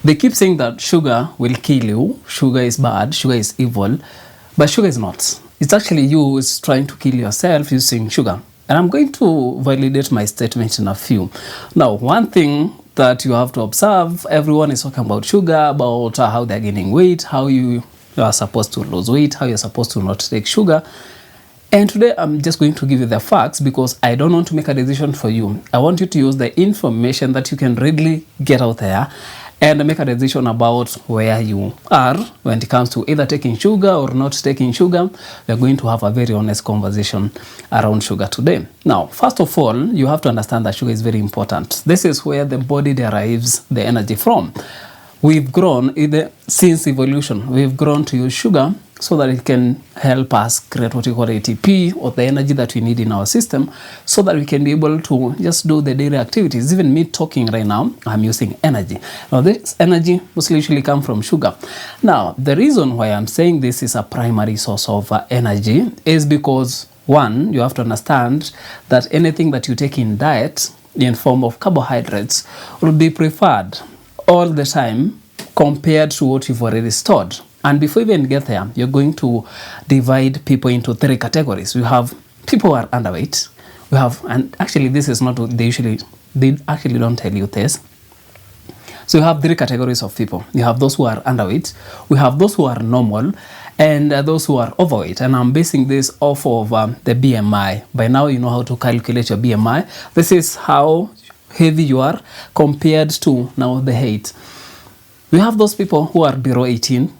They keep saying that sugar will kill you, sugar is bad, sugar is evil, but sugar is not. It's actually you who is trying to kill yourself using sugar. And I'm going to validate my statement in a few. Now, one thing that you have to observe, everyone is talking about sugar, about how they're gaining weight, how you are supposed to lose weight, how you're supposed to not take sugar. And today I'm just going to give you the facts because I don't want to make a decision for you. I want you to use the information that you can readily get out there and make a decision about where you are when it comes to either taking sugar or not taking sugar. We're going to have a very honest conversation around sugar today. Now, first of all, you have to understand that sugar is very important. This is where the body derives the energy from. We've grown, since evolution, we've grown to use sugar so that it can help us create what we call ATP, or the energy that we need in our system, so that we can be able to just do the daily activities. Even me talking right now, I'm using energy. Now, this energy mostly usually come from sugar. Now, the reason why I'm saying this is a primary source of energy is because, one, you have to understand that anything that you take in diet in form of carbohydrates will be preferred all the time compared to what you've already stored. And before you even get there, you're going to divide people into three categories. We have people who are underweight. We have, and actually this is not what they actually don't tell you this. So you have three categories of people. You have those who are underweight, we have those who are normal, and those who are overweight. And I'm basing this off of the BMI. By now you know how to calculate your BMI. This is how heavy you are compared to now the height. We have those people who are below 18,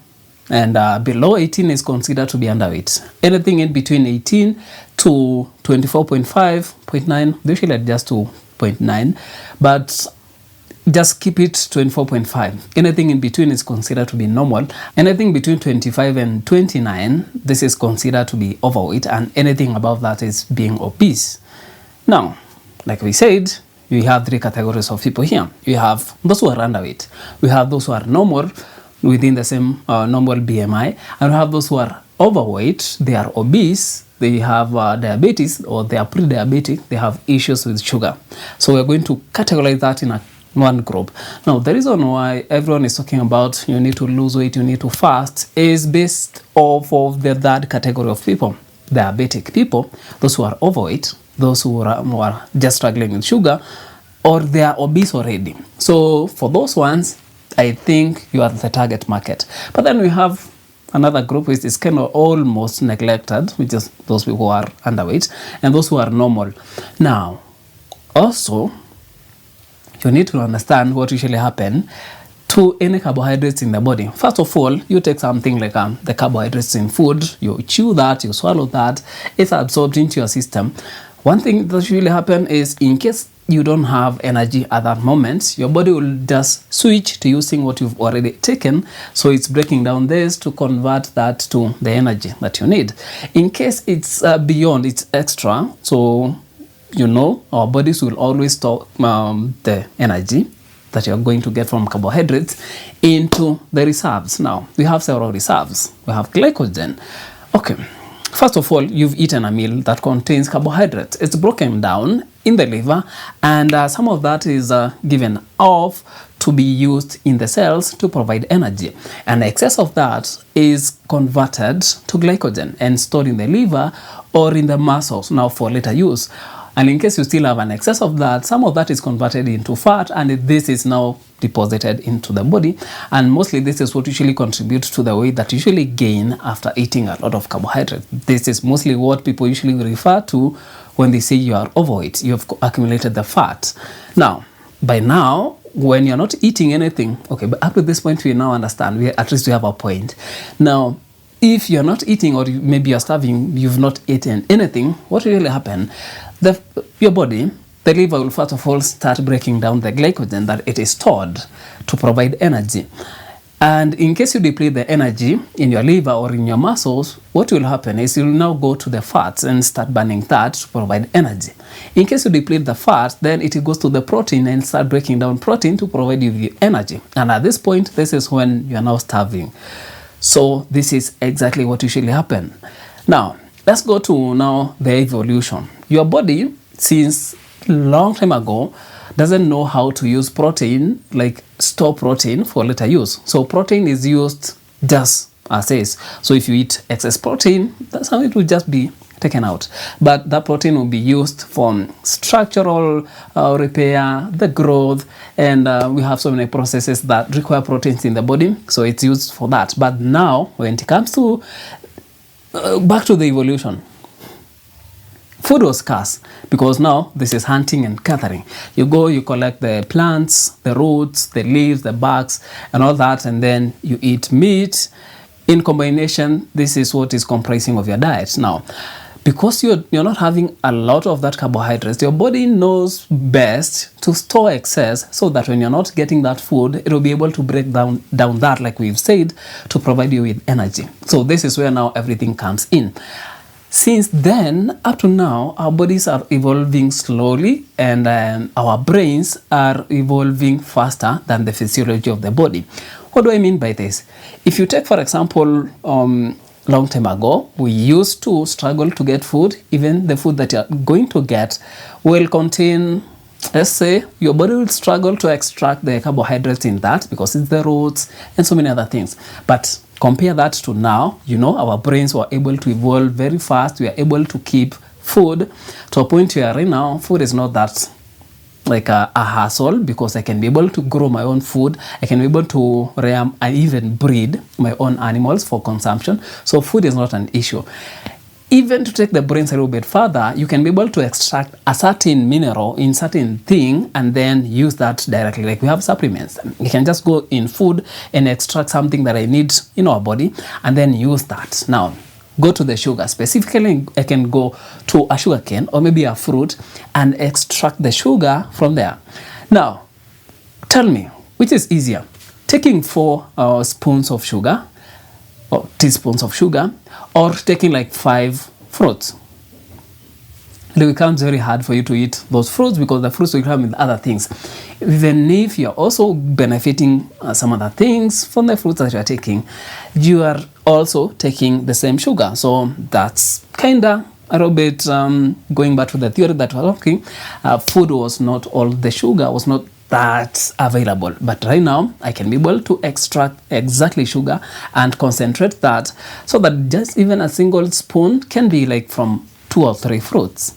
and below 18 is considered to be underweight. Anything in between 18 to 24.5, 0.9, they usually adjust to 0.9, but just keep it 24.5. Anything in between is considered to be normal. Anything between 25 and 29, this is considered to be overweight, and anything above that is being obese. Now, like we said, we have three categories of people here. We have those who are underweight. We have those who are normal within the same normal BMI. And we have those who are overweight. They are obese. They have diabetes, or they are pre-diabetic. They have issues with sugar. So we're going to categorize that in one group. Now, the reason why everyone is talking about you need to lose weight, you need to fast, is based off of the third category of people. Diabetic people, those who are overweight, those who are just struggling with sugar, or they are obese already. So for those ones, I think you are the target market. But then we have another group which is kind of almost neglected, which is those people who are underweight and those who are normal. Now, also, you need to understand what usually happens to any carbohydrates in the body. First of all, you take something like the carbohydrates in food, you chew that, you swallow that, it's absorbed into your system. One thing that usually happens is, in case you don't have energy at that moment, your body will just switch to using what you've already taken. So it's breaking down this to convert that to the energy that you need. In case it's beyond, it's extra, so you know our bodies will always store the energy that you're going to get from carbohydrates into the reserves. Now, we have several reserves. We have glycogen. Okay. First of all, you've eaten a meal that contains carbohydrates. It's broken down in the liver, and some of that is given off to be used in the cells to provide energy. And the excess of that is converted to glycogen and stored in the liver or in the muscles, now for later use. And in case you still have an excess of that, some of that is converted into fat, and this is now deposited into the body. And mostly this is what usually contributes to the weight that you usually gain after eating a lot of carbohydrates. This is mostly what people usually refer to when they say you are overweight. You have accumulated the fat. Now, by now, when you're not eating anything, okay, but up to this point we now understand, at least we have a point. Now, if you're not eating, or maybe you're starving, you've not eaten anything, what will really happen? Your body, the liver will first of all start breaking down the glycogen that it is stored to provide energy. And in case you deplete the energy in your liver or in your muscles, what will happen is you'll now go to the fats and start burning that to provide energy. In case you deplete the fat, then it goes to the protein and start breaking down protein to provide you the energy. And at this point, this is when you're now starving. So this is exactly what usually happens. Now, let's go to now the evolution. Your body, since long time ago, doesn't know how to use protein, like store protein for later use. So protein is used just as is. So if you eat excess protein, that's how it will just be taken out. But that protein will be used for structural repair, the growth, and we have so many processes that require proteins in the body, so it's used for that. But now when it comes to back to the evolution, food was scarce because now this is hunting and gathering. You go, you collect the plants, the roots, the leaves, the barks, and all that, and then you eat meat. In combination, this is what is comprising of your diet. Now, because you're not having a lot of that carbohydrates, your body knows best to store excess so that when you're not getting that food, it will be able to break down that, like we've said, to provide you with energy. So this is where now everything comes in. Since then, up to now, our bodies are evolving slowly, and our brains are evolving faster than the physiology of the body. What do I mean by this? If you take, for example, long time ago, we used to struggle to get food. Even the food that you're going to get will contain, let's say, your body will struggle to extract the carbohydrates in that because it's the roots and so many other things. But compare that to now, our brains were able to evolve very fast. We are able to keep food to a point where right now food is not that like a hassle, because I can be able to grow my own food. I can be able to rear and even breed my own animals for consumption. So food is not an issue. Even to take the brains a little bit further, you can be able to extract a certain mineral in certain thing and then use that directly. Like we have supplements. You can just go in food and extract something that I need in our body and then use that. Now, go to the sugar. Specifically, I can go to a sugar cane or maybe a fruit and extract the sugar from there. Now, tell me, which is easier? Taking 4 spoons of sugar or teaspoons of sugar, or taking like 5 fruits? It becomes very hard for you to eat those fruits because the fruits will come with other things. Even if you're also benefiting some other things from the fruits that you're taking, you are also taking the same sugar. So that's kind of a little bit going back to the theory that we're talking. Food was not all the sugar, was not that available. But right now, I can be able to extract exactly sugar and concentrate that so that just even a single spoon can be like from 2 or 3 fruits.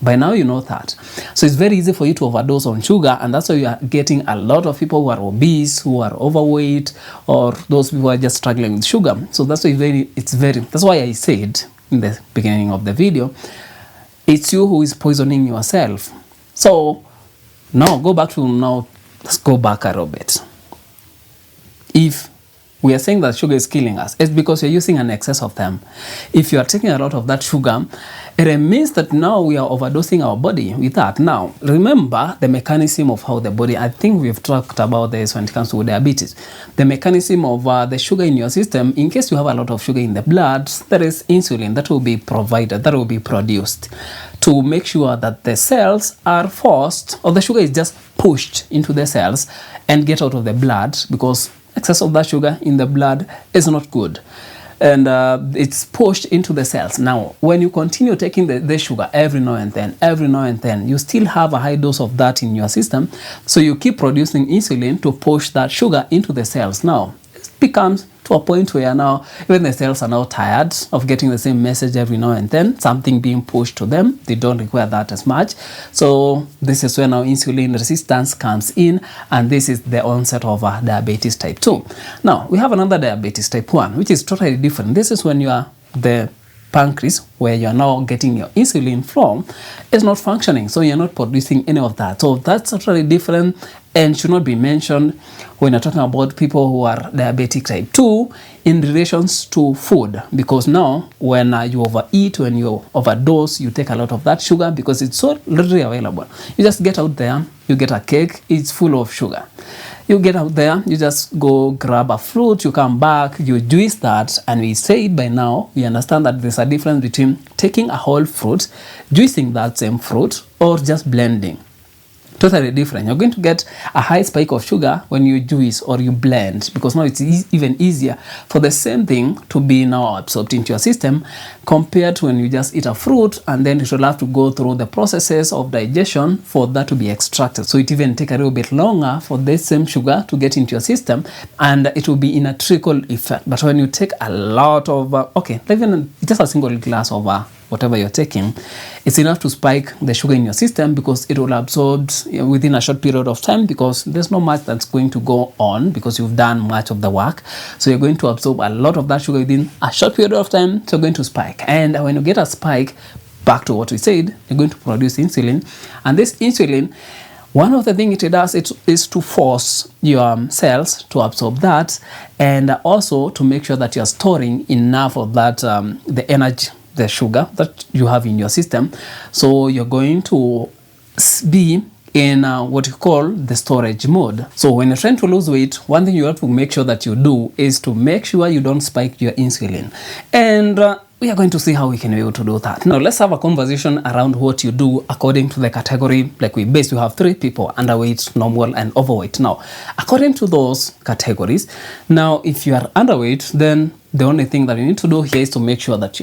By now, you know that. So it's very easy for you to overdose on sugar, and that's why you are getting a lot of people who are obese, who are overweight, or those people who are just struggling with sugar. So that's why that's why I said in the beginning of the video, it's you who is poisoning yourself. So now let's go back a little bit. If we are saying that sugar is killing us, it's because you're using an excess of them. If you are taking a lot of that sugar, it means that now we are overdosing our body with that. Now, remember the mechanism of how the body, I think we've talked about this when it comes to diabetes. The mechanism of the sugar in your system, in case you have a lot of sugar in the blood, there is insulin that will be provided, that will be produced to make sure that the cells are forced, or the sugar is just pushed into the cells and get out of the blood, because excess of that sugar in the blood is not good. And it's pushed into the cells. Now, when you continue taking the sugar every now and then, you still have a high dose of that in your system. So you keep producing insulin to push that sugar into the cells. Now, it becomes to a point where now even the cells are now tired of getting the same message every now and then, something being pushed to them. They don't require that as much. So this is where now insulin resistance comes in, and this is the onset of diabetes type 2. Now, we have another diabetes type 1, which is totally different. This is when the pancreas, where you're now getting your insulin from, is not functioning. So you're not producing any of that. So that's totally different and should not be mentioned when you're talking about people who are diabetic type 2 in relations to food. Because now, when you overeat, when you overdose, you take a lot of that sugar because it's so readily available. You just get out there, you get a cake, it's full of sugar. You get out there, you just go grab a fruit, you come back, you juice that, and we said by now, we understand that there's a difference between taking a whole fruit, juicing that same fruit, or just blending totally different. You're going to get a high spike of sugar when you juice or you blend, because now it's even easier for the same thing to be now absorbed into your system compared to when you just eat a fruit and then it will have to go through the processes of digestion for that to be extracted. So it even take a little bit longer for this same sugar to get into your system, and it will be in a trickle effect. But when you take a lot of even just a single glass of whatever you're taking, it's enough to spike the sugar in your system, because it will absorb within a short period of time, because there's not much that's going to go on because you've done much of the work. So you're going to absorb a lot of that sugar within a short period of time, so you're going to spike. And when you get a spike, back to what we said, you're going to produce insulin. And this insulin, one of the things it does is to force your cells to absorb that, and also to make sure that you're storing enough of that, the energy, the sugar that you have in your system. So you're going to be in what you call the storage mode. So when you're trying to lose weight, one thing you have to make sure that you do is to make sure you don't spike your insulin. And we are going to see how we can be able to do that. Now let's have a conversation around what you do according to the category. Like we have 3 people: underweight, normal, and overweight. Now according to those categories, now if you are underweight, then the only thing that you need to do here is to make sure that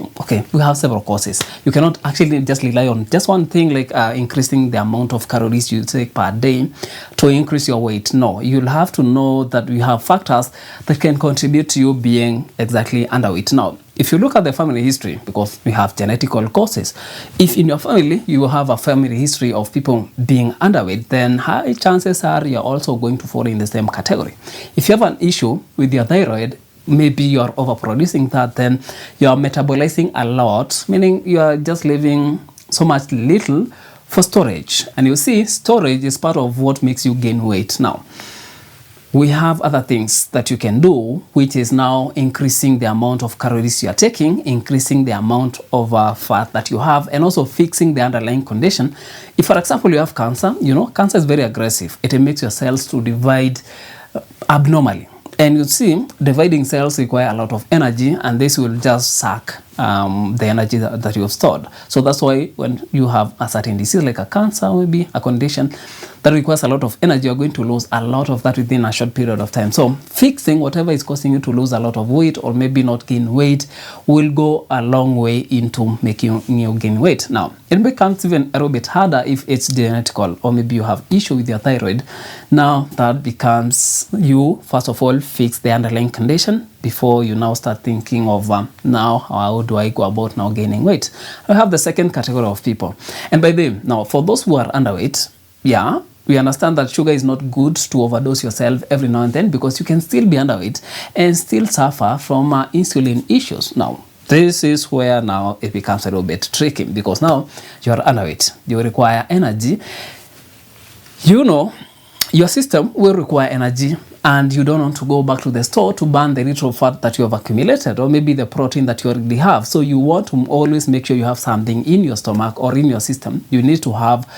we have several causes. You cannot actually just rely on just one thing, like increasing the amount of calories you take per day to increase your weight. No, you'll have to know that you have factors that can contribute to you being exactly underweight. Now, if you look at the family history, because we have genetical causes, if in your family you have a family history of people being underweight, then high chances are you're also going to fall in the same category. If you have an issue with your thyroid, maybe you're overproducing that, then you're metabolizing a lot, meaning you're just leaving so much little for storage. And you see, storage is part of what makes you gain weight. Now, we have other things that you can do, which is now increasing the amount of calories you are taking, increasing the amount of fat that you have, and also fixing the underlying condition. If, for example, you have cancer, cancer is very aggressive. It makes your cells to divide abnormally. And you see, dividing cells require a lot of energy, and this will just suck the energy that you have stored. So that's why when you have a certain disease like a cancer, maybe a condition that requires a lot of energy, you're going to lose a lot of that within a short period of time. So fixing whatever is causing you to lose a lot of weight or maybe not gain weight will go a long way into making you gain weight. Now, it becomes even a little bit harder if it's genetical, or maybe you have issue with your thyroid. Now that becomes you, first of all, fix the underlying condition before you now start thinking of now how do I go about now gaining weight. I have the second category of people. And by the way, now for those who are underweight, we understand that sugar is not good to overdose yourself every now and then, because you can still be underweight and still suffer from insulin issues. Now, this is where now it becomes a little bit tricky, because now you're underweight, you require energy. Your system will require energy, and you don't want to go back to the store to burn the little fat that you have accumulated, or maybe the protein that you already have. So you want to always make sure you have something in your stomach or in your system. You need to have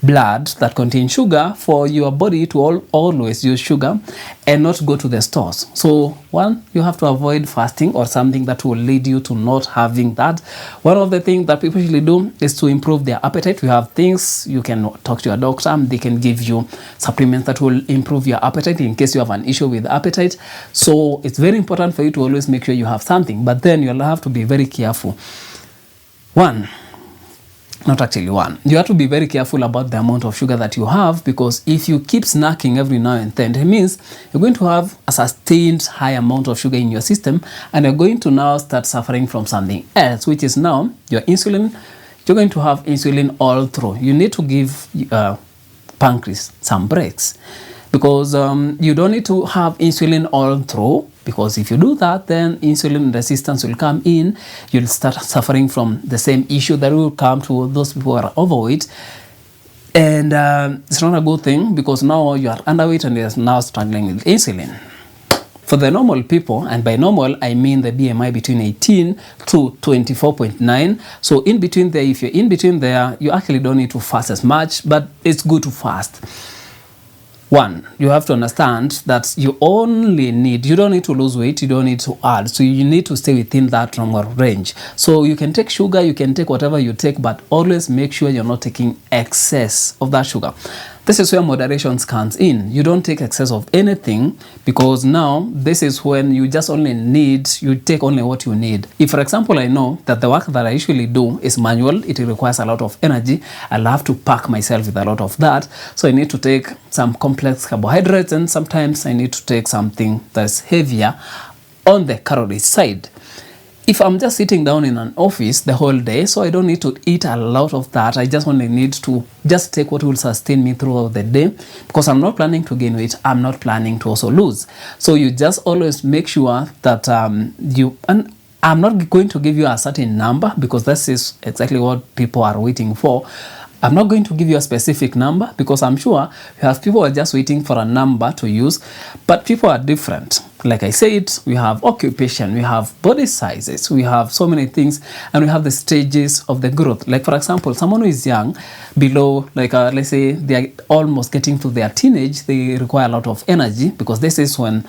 blood that contains sugar for your body to always use sugar and not go to the stores. So one, you have to avoid fasting or something that will lead you to not having that. One of the things that people usually do is to improve their appetite. We have things you can talk to your doctor, they can give you supplements that will improve your appetite in case you have an issue with appetite. So it's very important for you to always make sure you have something, but then you'll have to be very careful. You have to be very careful about the amount of sugar that you have, because if you keep snacking every now and then, it means you're going to have a sustained high amount of sugar in your system, and you're going to now start suffering from something else, which is now your insulin. You're going to have insulin all through. You need to give pancreas some breaks, because you don't need to have insulin all through, because if you do that, then insulin resistance will come in. You'll start suffering from the same issue that will come to those people who are overweight. And it's not a good thing, because now you are underweight and you're now struggling with insulin. For the normal people, and by normal, I mean the BMI between 18 to 24.9. So in between there, if you're in between there, you actually don't need to fast as much, but it's good to fast. One, you have to understand that you don't need to lose weight, you don't need to add. So you need to stay within that normal range. So you can take sugar, you can take whatever you take, but always make sure you're not taking excess of that sugar. This is where moderation comes in. You don't take excess of anything, because now this is when you just only need, you take only what you need. If, for example, I know that the work that I usually do is manual, it requires a lot of energy, I'll have to pack myself with a lot of that. So I need to take some complex carbohydrates, and sometimes I need to take something that's heavier on the calorie side. If I'm just sitting down in an office the whole day, so I don't need to eat a lot of that. I just only need to just take what will sustain me throughout the day, because I'm not planning to gain weight. I'm not planning to also lose. So you just always make sure that and I'm not going to give you a certain number, because this is exactly what people are waiting for. I'm not going to give you a specific number, because I'm sure you have people who are just waiting for a number to use, but people are different. Like I said, we have occupation, we have body sizes, we have so many things, and we have the stages of the growth. Like, for example, someone who is young, below, like let's say they are almost getting to their teenage, they require a lot of energy, because this is when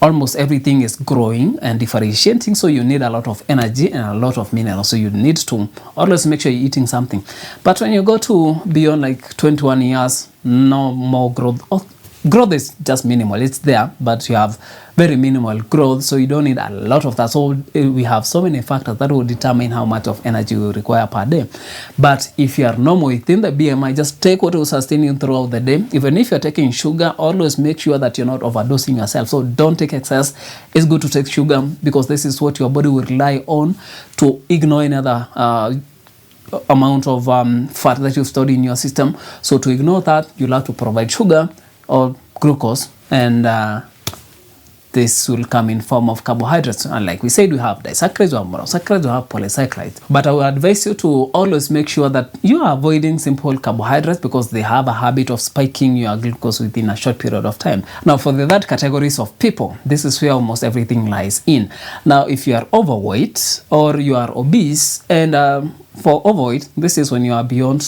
almost everything is growing and differentiating. So you need a lot of energy and a lot of minerals. So you need to always make sure you're eating something. But when you go to beyond like 21 years, no more growth. Growth is just minimal. It's there, but you have very minimal growth, so you don't need a lot of that. So we have so many factors that will determine how much of energy you require per day. But if you are normal within the BMI, just take what will sustain you throughout the day. Even if you're taking sugar, always make sure that you're not overdosing yourself. So don't take excess. It's good to take sugar, because this is what your body will rely on to ignore any other amount of fat that you've stored in your system. So to ignore that, you'll have to provide sugar or glucose, and this will come in form of carbohydrates. And like we said, we have disaccharides, we have monosaccharides, we have polysaccharides. But I would advise you to always make sure that you are avoiding simple carbohydrates, because they have a habit of spiking your glucose within a short period of time. Now, for the third categories of people, this is where almost everything lies in. Now, if you are overweight or you are obese, and for overweight, this is when you are beyond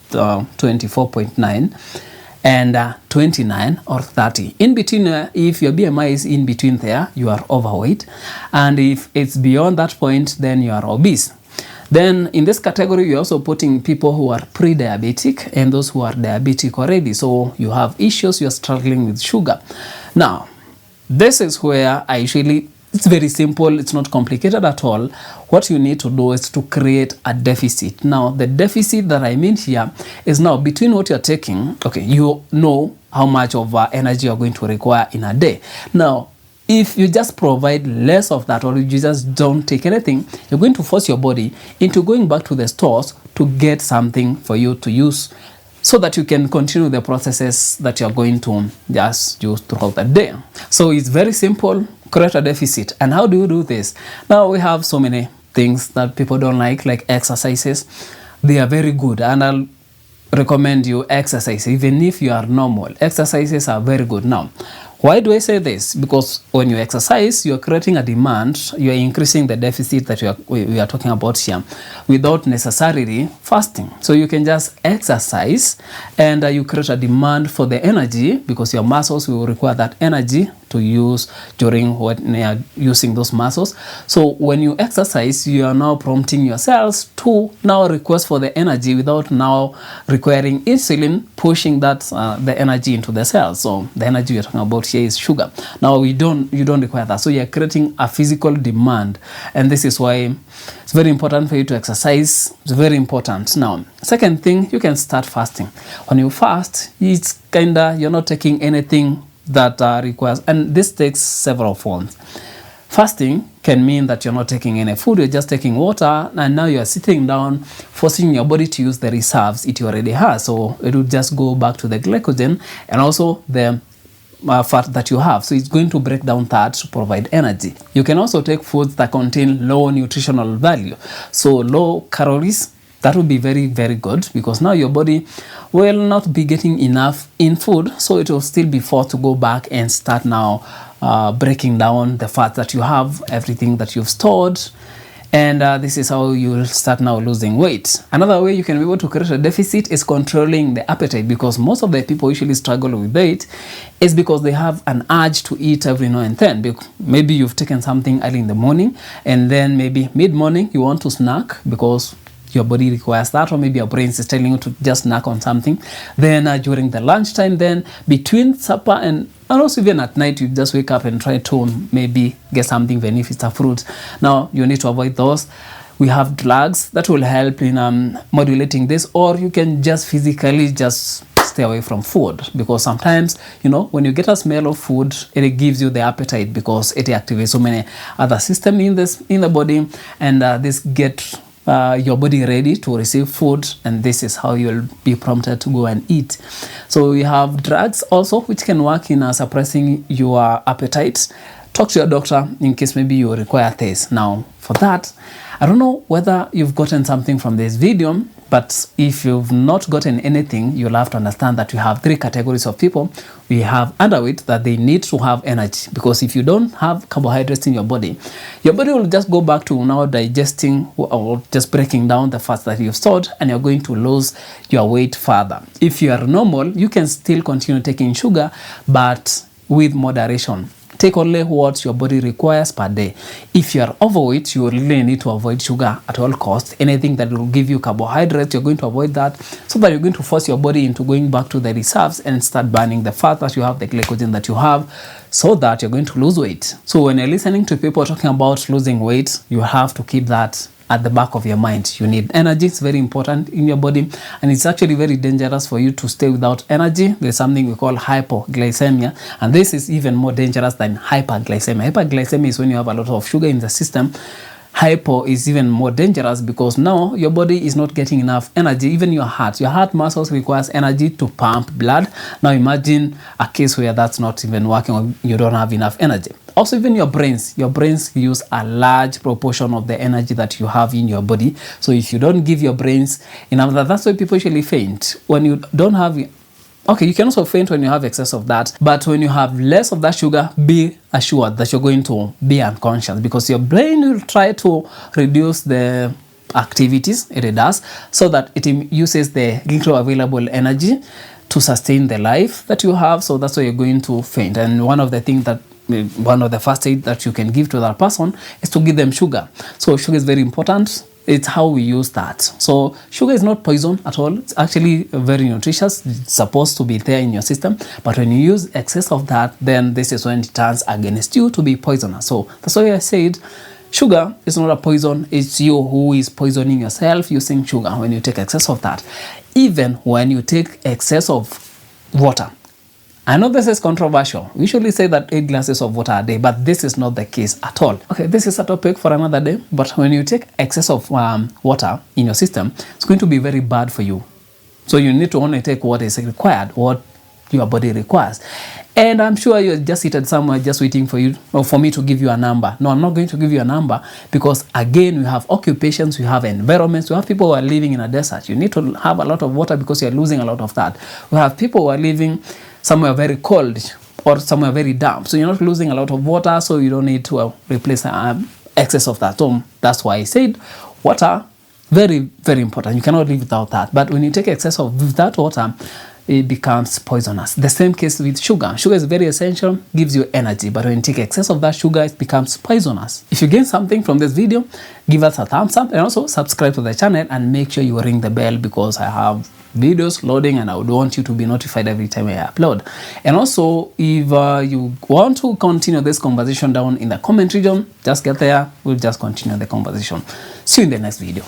24.9 and 29 or 30. In between, if your BMI is in between there, you are overweight. And if it's beyond that point, then you are obese. Then in this category, you're also putting people who are pre-diabetic and those who are diabetic already. So you have issues, you're struggling with sugar. Now, this is where it's very simple. It's not complicated at all. What you need to do is to create a deficit. Now, the deficit that I mean here is now between what you're taking. Okay, you know how much of energy you're going to require in a day. Now, if you just provide less of that, or you just don't take anything, you're going to force your body into going back to the stores to get something for you to use, so that you can continue the processes that you're going to just use throughout the day. So it's very simple. Create a deficit. And how do you do this? Now, we have so many things that people don't like exercises. They are very good, and I'll recommend you exercise. Even if you are normal, exercises are very good. Now, why do I say this? Because when you exercise, you're creating a demand, you're increasing the deficit that we are talking about here, without necessarily fasting. So you can just exercise, and you create a demand for the energy, because your muscles will require that energy to use during when they are using those muscles. So when you exercise, you are now prompting your cells to now request for the energy without now requiring insulin pushing that the energy into the cells. So the energy you're talking about here is sugar. Now you don't require that. So you're creating a physical demand, and this is why it's very important for you to exercise. It's very important. Now, second thing, you can start fasting. When you fast, it's you're not taking anything that requires, and this takes several forms. Fasting can mean that you're not taking any food, you're just taking water, and now you're sitting down, forcing your body to use the reserves it already has. So it will just go back to the glycogen and also the fat that you have. So it's going to break down that to provide energy. You can also take foods that contain low nutritional value, so low calories. That would be very, very good, because now your body will not be getting enough in food, so it will still be forced to go back and start now breaking down the fat that you have, everything that you've stored, and this is how you'll start now losing weight. Another way you can be able to create a deficit is controlling the appetite, because most of the people usually struggle with weight is because they have an urge to eat every now and then. Maybe you've taken something early in the morning, and then maybe mid-morning you want to snack because your body requires that, or maybe your brain is telling you to just snack on something. Then during the lunchtime, then between supper and also even at night, you just wake up and try to maybe get something, even if it's a fruit. Now, you need to avoid those. We have drugs that will help in modulating this, or you can just physically just stay away from food, because sometimes, you know, when you get a smell of food, it gives you the appetite because it activates so many other systems in the body, and this get your body ready to receive food, and this is how you'll be prompted to go and eat. So we have drugs also which can work in suppressing your appetite. Talk to your doctor in case maybe you require this. Now, for that, I don't know whether you've gotten something from this video, but if you've not gotten anything, you'll have to understand that we have 3 categories of people. We have underweight, that they need to have energy, because if you don't have carbohydrates in your body will just go back to now digesting or just breaking down the fats that you've stored, and you're going to lose your weight further. If you are normal, you can still continue taking sugar, but with moderation. Take only what your body requires per day. If you are overweight, you really need to avoid sugar at all costs. Anything that will give you carbohydrates, you're going to avoid that, so that you're going to force your body into going back to the reserves and start burning the fat that you have, the glycogen that you have, so that you're going to lose weight. So when you're listening to people talking about losing weight, you have to keep that at the back of your mind. You need energy. It's very important in your body, and it's actually very dangerous for you to stay without energy. There's something we call hypoglycemia, and this is even more dangerous than hyperglycemia. Hyperglycemia is when you have a lot of sugar in the system. Hypo is even more dangerous because now your body is not getting enough energy. Even your heart muscles requires energy to pump blood. Now imagine a case where that's not even working, or you don't have enough energy. Also, even your brains use a large proportion of the energy that you have in your body. So if you don't give your brains enough, that's why people usually faint. When you don't have, okay, you can also faint when you have excess of that, but when you have less of that sugar, be assured that you're going to be unconscious, because your brain will try to reduce the activities it does, so that it uses the little available energy to sustain the life that you have. So that's why you're going to faint. And one of the first aid that you can give to that person is to give them sugar. So sugar is very important. It's how we use that. So sugar is not poison at all. It's actually very nutritious. It's supposed to be there in your system. But when you use excess of that, then this is when it turns against you to be poisonous. So that's why I said sugar is not a poison. It's you who is poisoning yourself using sugar when you take excess of that. Even when you take excess of water. I know this is controversial. We usually say that 8 glasses of water a day, but this is not the case at all. Okay, this is a topic for another day, but when you take excess of water in your system, it's going to be very bad for you. So you need to only take what is required, what your body requires. And I'm sure you're just seated somewhere just waiting for you, or for me to give you a number. No, I'm not going to give you a number, because again, we have occupations, we have environments, we have people who are living in a desert. You need to have a lot of water because you're losing a lot of that. We have people who are living somewhere very cold or somewhere very damp. So you're not losing a lot of water, so you don't need to replace excess of that. So that's why I said water, very, very important. You cannot live without that. But when you take excess of that water, it becomes poisonous. The same case with sugar. Sugar is very essential, gives you energy, but when you take excess of that sugar, it becomes poisonous. If you gain something from this video, give us a thumbs up, and also subscribe to the channel, and make sure you ring the bell, because I have videos loading and I would want you to be notified every time I upload. And also, if you want to continue this conversation down in the comment region, just get there. We'll just continue the conversation. See you in the next video.